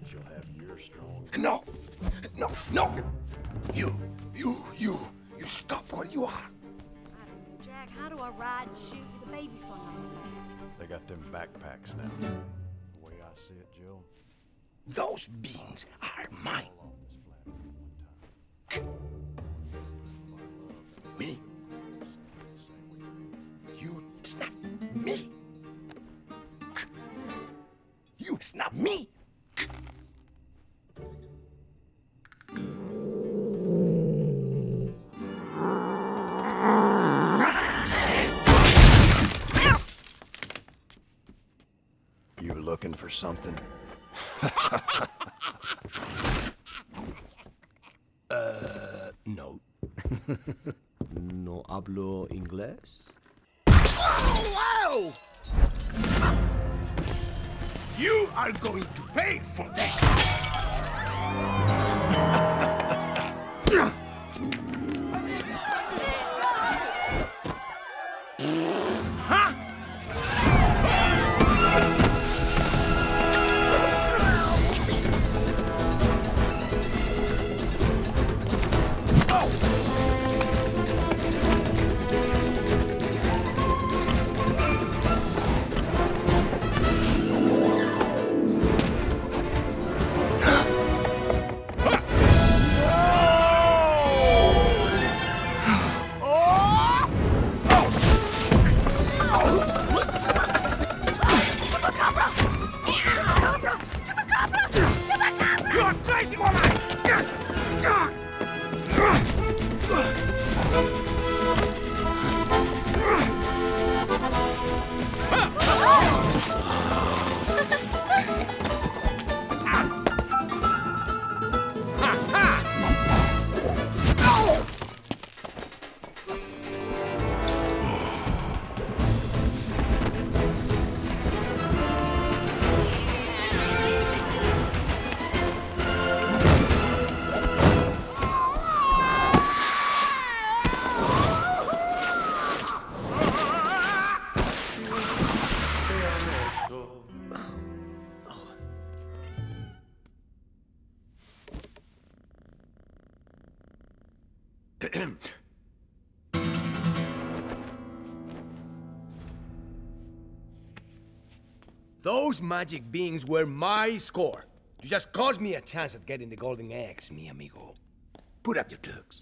She'll have your strong... No! No! No! You stop where you are. I don't know, Jack. How do I ride and shoot with a baby slung on my back? They got them backpacks now. The way I see it, Jill... Those beans are mine. Fall off this flat one time. Me? You snap me. You snap me. You looking for something? No. No hablo inglés. Oh, wow! You are going to pay for that. You're crazy woman! Those magic beans were my score. You just caused me a chance at getting the golden eggs, mi amigo. Put up your tux.